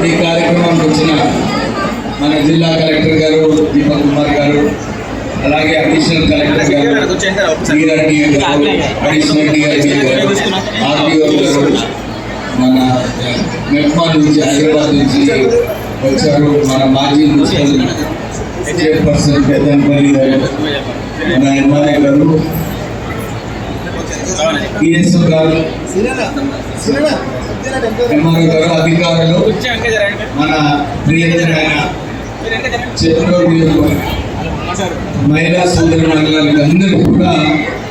ఈ కార్యక్రమానికి వచ్చిన మన జిల్లా కలెక్టర్ గారు దీపక్ కుమార్ గారు, అలాగే అడిషనల్ కలెక్టర్ గారు శ్రీరెడ్డి గారు, అడిషనల్ డిఐజీ గారు, ఆర్టీఓ గారు, మన మెట్మాల్ నుంచి హైదరాబాద్ నుంచి వచ్చారు, మన మాజీ మున్సిపల్ చైర్పర్సన్ పెద్దపల్లి గారు, మన ఎంఆర్ఐ గారు, పిఎస్ఓ గారు, ఎంఆర్ఓ గారు, అధికారులు, మన ప్రియమైన చెట్టు మహిళా సోదరి మండలానికి అందరికీ కూడా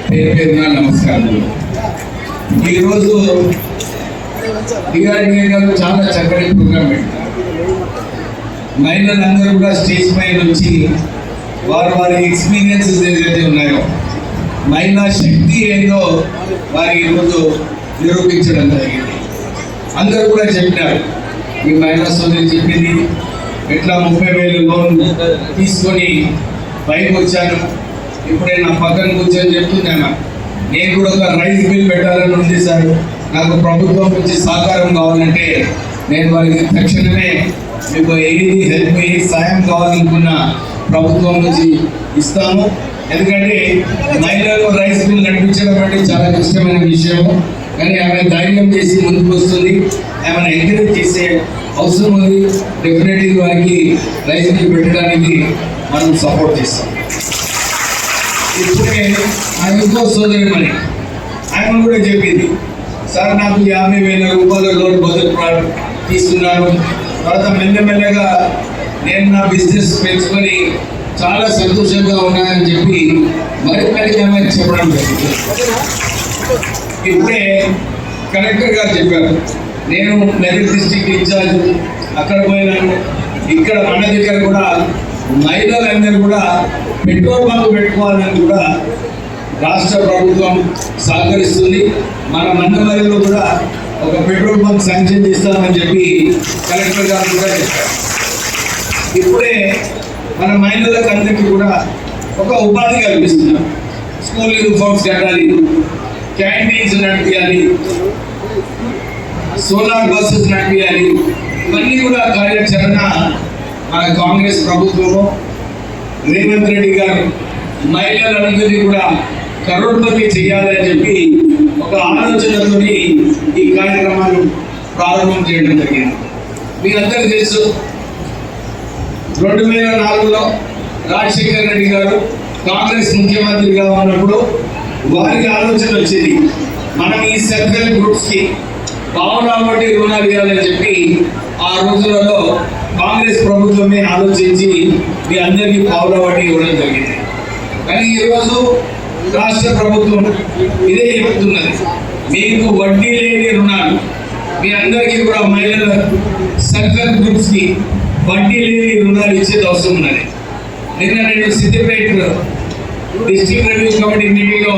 పేరు పేరున నమస్కారాలు. ఈరోజు డిఆర్డీఏ గారు చాలా చక్కటి ప్రోగ్రాం పెట్టారు. మహిళలందరూ కూడా స్టేజ్ పైన వచ్చి వారి ఎక్స్పీరియన్సెస్ ఏదైతే ఉన్నాయో, మహిళా శక్తి ఏందో వారి ఈరోజు నిరూపించడం జరిగింది. అందరూ కూడా చెప్పినారు, ఈ మహిళా సోదరి చెప్పింది ఎట్లా 30,000 లోన్ తీసుకొని పైకి వచ్చాను, ఇప్పుడే నా పక్కన కూర్చొని చెప్తున్నాను, నేను కూడా ఒక రైస్ బిల్ పెట్టాలని ఉంది సార్, నాకు ప్రభుత్వం నుంచి సహకారం కావాలంటే నేను వారికి తక్షణమే మీకు ఏది హెల్ప్ ఏ సాయం కావాలనుకున్న ప్రభుత్వం నుంచి ఇస్తాము. ఎందుకంటే మహిళలు రైస్ బిల్ నడిపించడం అంటే చాలా కష్టమైన విషయం, కానీ ఆమె ధైర్యం చేసి ముందుకు వస్తుంది, ఆమెను ఎంకరేజ్ చేసే అవసరం ఉంది. డెఫినెట్లీ వారికి రైస్ బిల్ పెట్టడానికి మనం సపోర్ట్ చేస్తాం. ఇప్పుడే ఆయన ఇంకో సోదరి మరి ఆయన కూడా చెప్పింది, సార్ నాకు 50,000 రూపాయల లోన్ మొదలు తీసుకున్నాను, తర్వాత మెల్లమెల్లగా నేను నా బిజినెస్ పెంచుకొని చాలా సంతోషంగా ఉన్నానని చెప్పి మరి ఆమె చెప్పడం జరిగింది. ఇప్పుడే కలెక్టర్ గారు చెప్పారు, నేను మెదక్ డిస్ట్రిక్ట్ ఇన్ఛార్జ్, అక్కడ పోయినాను, ఇక్కడ మన దగ్గర కూడా మహిళలందరూ కూడా పెట్రోల్ బంక్ పెట్టుకోవాలని కూడా రాష్ట్ర ప్రభుత్వం సహకరిస్తుంది. మన మండలంలో కూడా ఒక పెట్రోల్ బంక్ శాంక్షన్ చేస్తామని చెప్పి కలెక్టర్ గారు కూడా చెప్పారు. ఇప్పుడే మన మహిళలకు అందరికీ కూడా ఒక ఉపాధి కల్పిస్తున్నాం. స్కూల్ యూనిఫామ్స్ కట్టాలి, క్యాంటీన్స్ నడిపించాలి, సోలార్ బస్సెస్ నడిపించాలి, ఇవన్నీ కూడా కార్యాచరణ మన కాంగ్రెస్ ప్రభుత్వము రేవంత్ రెడ్డి గారు మహిళలందరినీ కూడా కరోడ్పతి చేయాలని చెప్పి ఒక ఆలోచనతో ఈ కార్యక్రమాలు ప్రారంభం చేయడం జరిగింది. మీరందరికీ తెలుసు, 2004లో రాజశేఖర రెడ్డి గారు కాంగ్రెస్ ముఖ్యమంత్రిగా ఉన్నప్పుడు వారికి ఆలోచన వచ్చింది, మనం ఈ సెల్ఫ్ హెల్ప్ గ్రూప్స్కి పావులావటి రుణాలు ఇవ్వాలని చెప్పి ఆ రోజులలో కాంగ్రెస్ ప్రభుత్వమే ఆలోచించి మీ అందరికీ పావులావటి ఇవ్వడం జరిగింది. కానీ ఈరోజు రాష్ట్ర ప్రభుత్వం ఇదే చెబుతున్నది, మీకు వడ్డీ లేని రుణాలు మీ అందరికీ కూడా మహిళల సెల్ఫ్ హెల్ప్ గ్రూప్స్కి వడ్డీ లేని రుణాలు ఇచ్చేది అవసరం ఉన్నది. నిన్న నేను సిద్దిపేట డిస్ట్రిక్ట్ రెవెన్యూ కమిటీ మీటింగ్లో